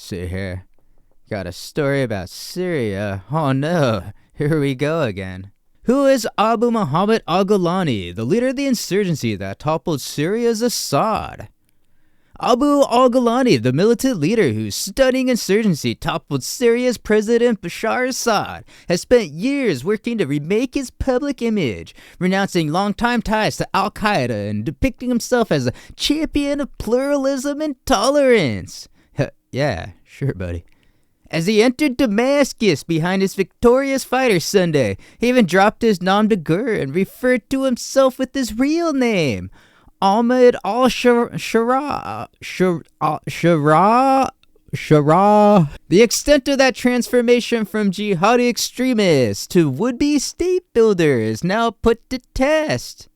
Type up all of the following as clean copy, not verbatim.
See here. Got a story about Syria. Oh no, here we go again. Who is Abu Muhammad al-Gulani, the leader of the insurgency that toppled Syria's Assad? Abu al-Gulani, the militant leader whose stunning insurgency toppled Syria's President Bashar Assad, has spent years working to remake his public image, renouncing longtime ties to al-Qaeda and depicting himself as a champion of pluralism and tolerance. Yeah, sure, buddy. As he entered Damascus behind his victorious fighter Sunday, he even dropped his nom de guerre and referred to himself with his real name, Ahmed al-Shara. The extent of that transformation from jihadi extremists to would-be state builder is now put to test.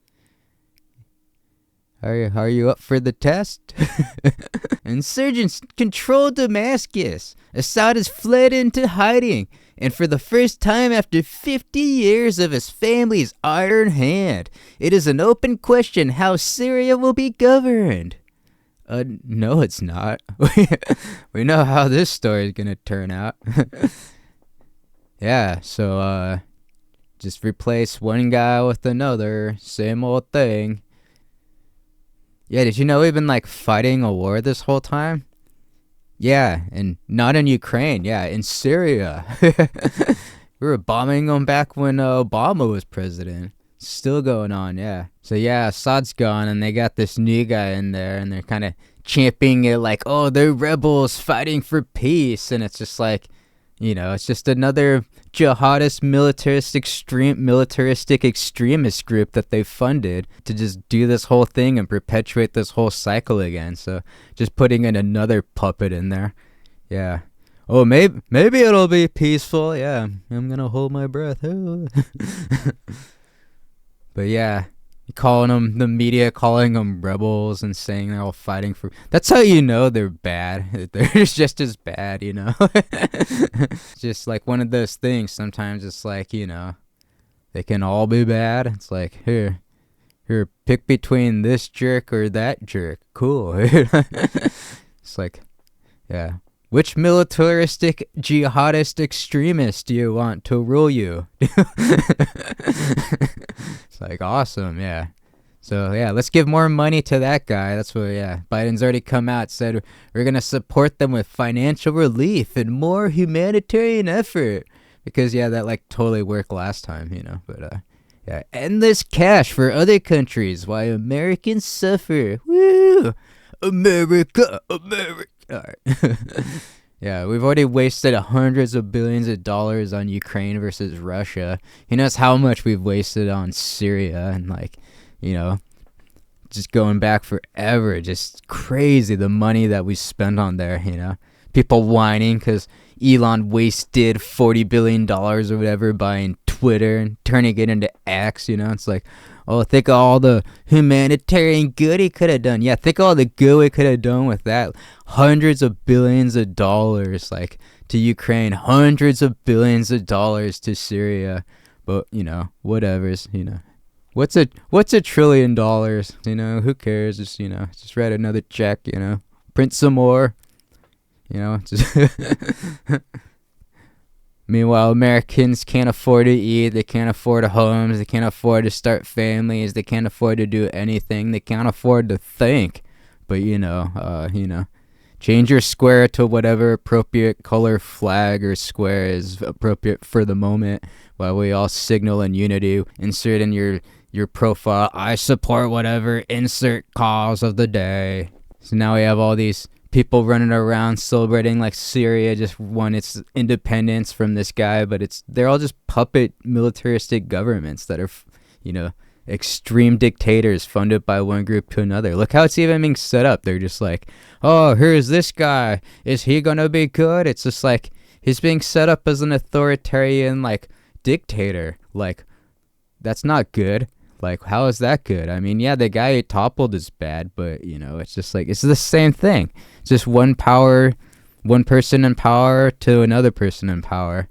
Are you up for the test? Insurgents control Damascus. Assad has fled into hiding, and for the first time after 50 years of his family's iron hand, it is an open question how Syria will be governed. No, it's not. We know how this story is gonna turn out. Yeah, so just replace one guy with another, same old thing. Yeah, did you know we've been fighting a war this whole time? Yeah, and not in Ukraine. Yeah, in Syria. We were bombing them back when Obama was president. Still going on, yeah. So yeah, Assad's gone, and they got this new guy in there, and they're kind of championing it oh, they're rebels fighting for peace, and it's just it's just another jihadist militaristic extremist group that they funded to just do this whole thing and perpetuate this whole cycle again. So just putting in another puppet in there. Yeah. Oh, maybe it'll be peaceful. Yeah, I'm gonna hold my breath. But yeah, the media calling them rebels and saying they're all fighting for. That's how you know they're bad. They're just as bad, It's just one of those things. Sometimes it's they can all be bad. It's here, pick between this jerk or that jerk. Cool. It's yeah. Which militaristic jihadist extremist do you want to rule you? It's awesome, yeah. So yeah, let's give more money to that guy. That's what, yeah. Biden's already come out, said we're going to support them with financial relief and more humanitarian effort. Because yeah, that totally worked last time, But yeah, endless cash for other countries while Americans suffer. Woo! America. All right. Yeah, we've already wasted hundreds of billions of dollars on Ukraine versus Russia. He knows how much we've wasted on Syria and just going back forever. Just crazy the money that we spend on there, People whining because Elon wasted $40 billion or whatever buying Twitter and turning it into X, It's oh, think of all the humanitarian good he could have done. Yeah, think of all the good we could have done with that. Hundreds of billions of dollars, to Ukraine. Hundreds of billions of dollars to Syria. But, whatever's, What's a $1 trillion? Who cares? Just write another check, Print some more. Just... Meanwhile, Americans can't afford to eat, they can't afford homes, they can't afford to start families, they can't afford to do anything, they can't afford to think. But, change your square to whatever appropriate color flag or square is appropriate for the moment while we all signal in unity. Insert in your profile, I support whatever, insert cause of the day. So now we have all these people running around celebrating Syria just won its independence from this guy, but they're all just puppet militaristic governments that are, extreme dictators funded by one group to another. Look how it's even being set up. They're just oh, here's this guy. Is he gonna be good? It's just he's being set up as an authoritarian dictator. That's not good. How is that good? I mean, yeah, the guy who toppled is bad, but, it's just it's the same thing. It's just one person in power to another person in power.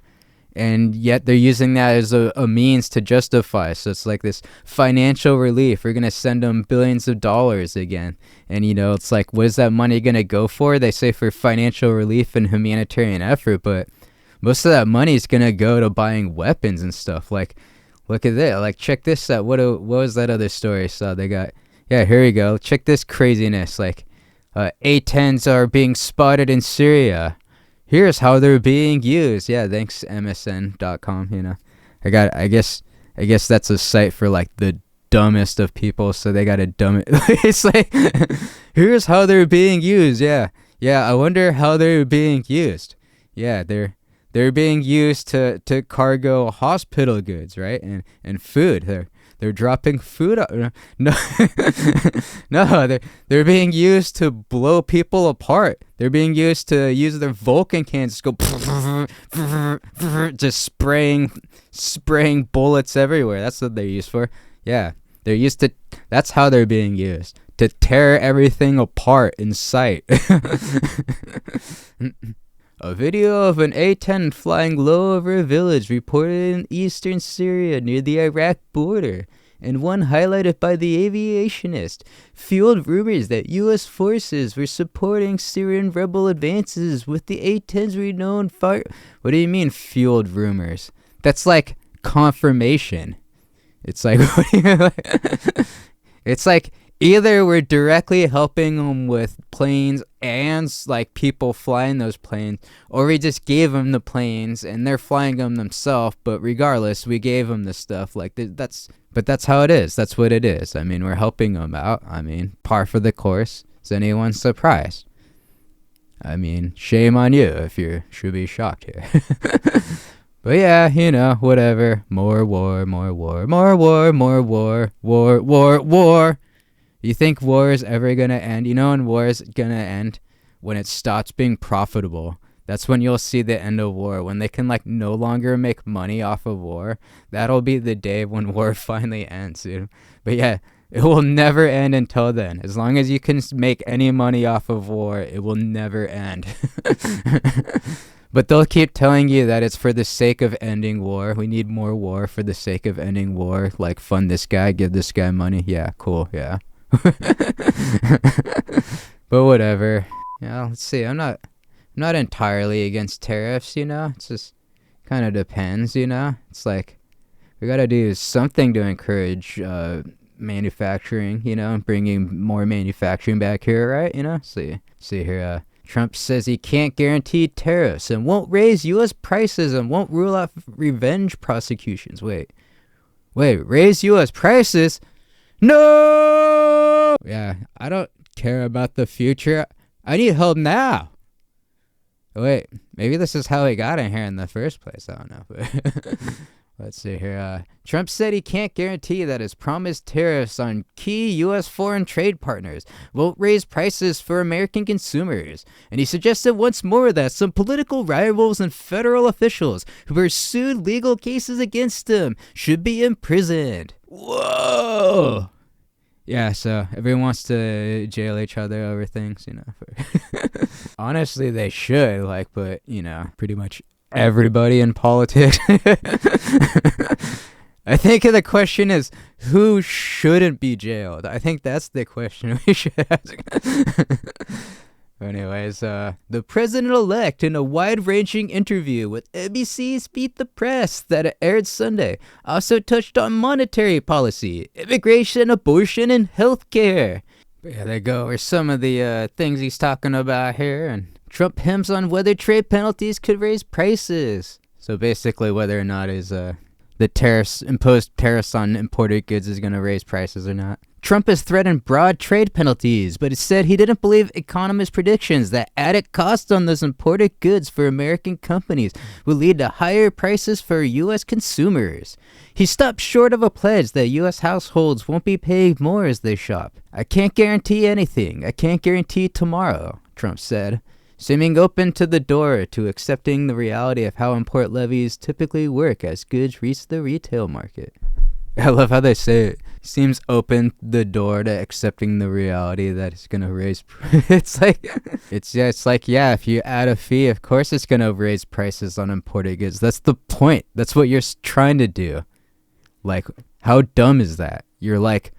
and yet they're using that as a means to justify. So it's like this financial relief. We're going to send them billions of dollars again. And, it's like, what is that money going to go for? They say for financial relief and humanitarian effort, but most of that money is going to go to buying weapons and stuff. Like, look at that. Like, check this out. What was that other story I saw? They got, yeah, here we go. Check this craziness. Like, A-10s are being spotted in Syria. Here's how they're being used. Yeah, thanks MSN.com. I guess that's a site for like the dumbest of people, so they gotta dumb it. It's like, here's how they're being used. Yeah, I wonder how they're being used. Yeah, they're being used to cargo hospital goods, right? And food. They're dropping food out. No, no, they're being used to blow people apart. They're being used to use their Vulcan cans to go just spraying bullets everywhere. That's what they're used for. Yeah, they're used to. That's how they're being used, to tear everything apart in sight. A video of an A-10 flying low over a village reported in eastern Syria near the Iraq border, and one highlighted by the aviationist, fueled rumors that U.S. forces were supporting Syrian rebel advances with the A-10's renowned fire. What do you mean, fueled rumors? That's like confirmation. It's like, it's like either we're directly helping them with planes and like people flying those planes, or we just gave them the planes and they're flying them themselves. But regardless, we gave them the stuff. Like that's how it is. That's what it is. I mean, we're helping them out. I mean, par for the course. Is anyone surprised? I mean, shame on you if you should be shocked here. But yeah, whatever. More war. You think war is ever going to end? When war is going to end? When it stops being profitable. That's when you'll see the end of war. When they can no longer make money off of war. That'll be the day when war finally ends, dude. But yeah, it will never end until then. As long as you can make any money off of war, it will never end. But they'll keep telling you that it's for the sake of ending war. We need more war for the sake of ending war. Like, fund this guy, give this guy money. Yeah, cool, yeah. But whatever. Let's see. I'm not entirely against tariffs, It's just kind of depends, It's like we got to do something to encourage manufacturing, bringing more manufacturing back here, right? See here. Trump says he can't guarantee tariffs and won't raise U.S. prices and won't rule out revenge prosecutions. Wait, raise U.S. prices? No! Yeah, I don't care about the future. I need help now. Wait, maybe this is how he got in here in the first place. I don't know. Let's see here. Trump said he can't guarantee that his promised tariffs on key U.S. foreign trade partners won't raise prices for American consumers. And he suggested once more that some political rivals and federal officials who pursued legal cases against him should be imprisoned. Whoa! Yeah, so everyone wants to jail each other over things, Honestly, they should, but, pretty much everybody in politics. I think the question is, who shouldn't be jailed? I think that's the question we should ask. Anyways, the president-elect, in a wide-ranging interview with NBC's Beat the Press that aired Sunday, also touched on monetary policy, immigration, abortion, and healthcare. But yeah, there are some of the things he's talking about here, and Trump hems on whether trade penalties could raise prices. So basically, whether or not the imposed tariffs on imported goods is going to raise prices or not. Trump has threatened broad trade penalties, but he said he didn't believe economists' predictions that added costs on those imported goods for American companies will lead to higher prices for U.S. consumers. He stopped short of a pledge that U.S. households won't be paying more as they shop. I can't guarantee anything. I can't guarantee tomorrow, Trump said, seeming open to the door to accepting the reality of how import levies typically work as goods reach the retail market. I love how they say it. Seems open the door to accepting the reality that it's gonna raise. It's like, it's like, yeah. If you add a fee, of course it's gonna raise prices on imported goods. That's the point. That's what you're trying to do. Like, how dumb is that? You're like,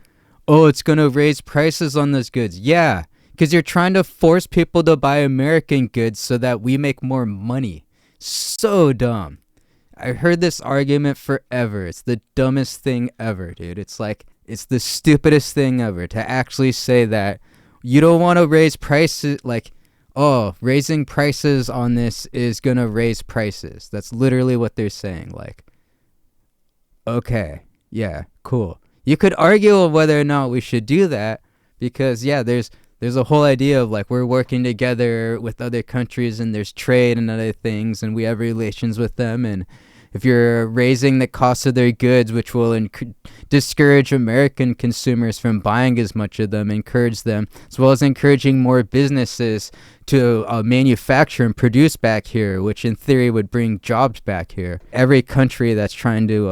oh, it's gonna raise prices on those goods. Yeah, because you're trying to force people to buy American goods so that we make more money. So dumb. I heard this argument forever. It's the dumbest thing ever, dude. It's like, it's the stupidest thing ever to actually say that you don't want to raise prices. Like, oh, raising prices on this is going to raise prices. That's literally what they're saying. Like, okay, yeah, cool. You could argue on whether or not we should do that because, yeah, there's a whole idea of like we're working together with other countries and there's trade and other things and we have relations with them, and if you're raising the cost of their goods, which will discourage American consumers from buying as much of them, encourage them, as well as encouraging more businesses to manufacture and produce back here, which in theory would bring jobs back here. Every country that's trying to,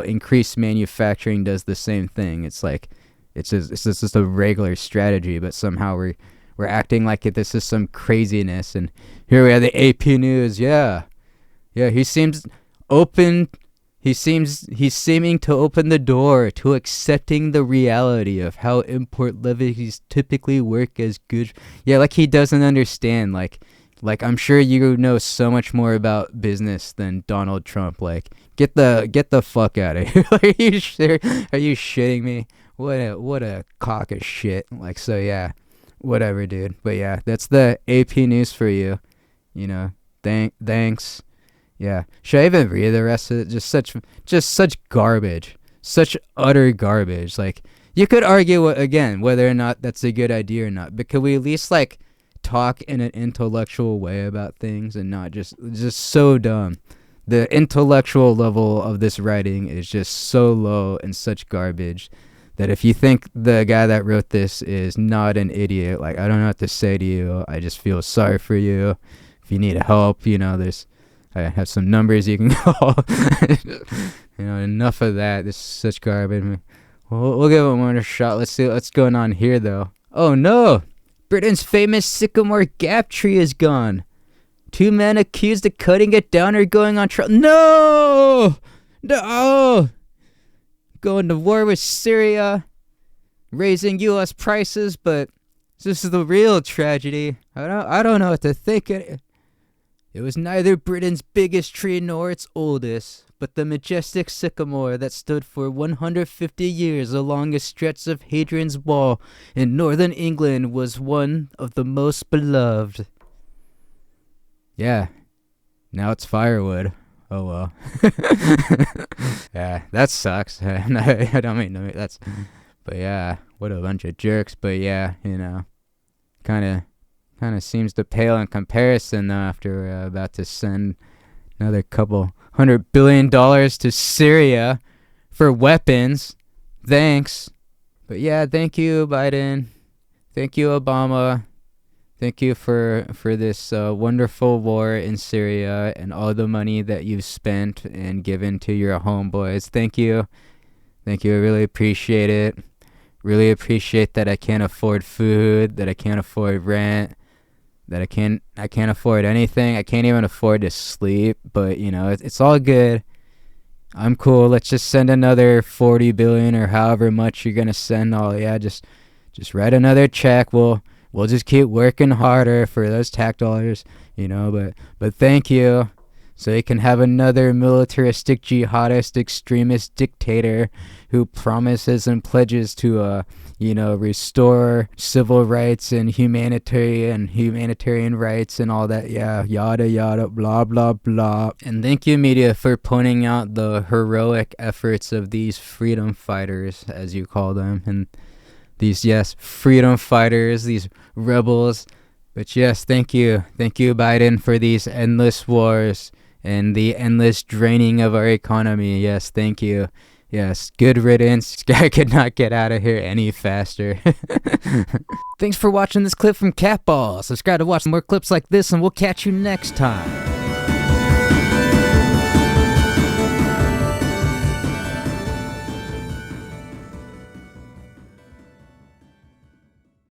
increase manufacturing does the same thing. It's like, it's just a regular strategy, but somehow we're acting like this is some craziness. And here we have the AP News. Yeah, he's seeming to open the door to accepting the reality of how import levies typically work as good. Yeah, like he doesn't understand. Like I'm sure you know so much more about business than Donald Trump. Like, get the fuck out of here. Are you sure? Are you shitting me? What a cock of shit. Like, so yeah, whatever, dude. But yeah, that's the AP News for you. You know, thanks. Yeah. Should I even read the rest of it? Just such garbage. Such utter garbage. Like, you could argue again whether or not that's a good idea or not. But could we at least like talk in an intellectual way about things and not just so dumb? The intellectual level of this writing is just so low and such garbage that if you think the guy that wrote this is not an idiot, like, I don't know what to say to you. I just feel sorry for you. If you need help, I have some numbers you can call. Enough of that. This is such garbage. We'll give it one more shot. Let's see what's going on here, though. Oh, no. Britain's famous Sycamore Gap tree is gone. 2 men accused of cutting it down are going on trial. No! Going to war with Syria. Raising U.S. prices, but this is the real tragedy. I don't know what to think. It was neither Britain's biggest tree nor its oldest, but the majestic sycamore that stood for 150 years along a stretch of Hadrian's Wall in northern England was one of the most beloved. Yeah, now it's firewood. Oh well. Yeah, that sucks. I don't mean that's, but yeah, what a bunch of jerks. But yeah, kind of seems to pale in comparison though after we're about to send another couple $100 billion to Syria for weapons. Thanks. But yeah, thank you, Biden. Thank you, Obama. Thank you for this wonderful war in Syria and all the money that you've spent and given to your homeboys. Thank you. I really appreciate it. Really appreciate that I can't afford food, that I can't afford rent, that I can't afford anything. I can't even afford to sleep, but it's all good. I'm cool. Let's just send another 40 billion or however much you're going to send. Just write another check. We'll just keep working harder for those tax dollars, but thank you. So you can have another militaristic, jihadist, extremist dictator who promises and pledges to, restore civil rights and humanitarian rights and all that. Yeah, yada, yada, blah, blah, blah. And thank you, media, for pointing out the heroic efforts of these freedom fighters, as you call them, and these, yes, freedom fighters, these rebels. But yes, thank you, Biden, for these endless wars and the endless draining of our economy. Yes, thank you. Yes, good riddance. I could not get out of here any faster. Thanks for watching this clip from Cat Ballz. Subscribe to watch more clips like this, and we'll catch you next time.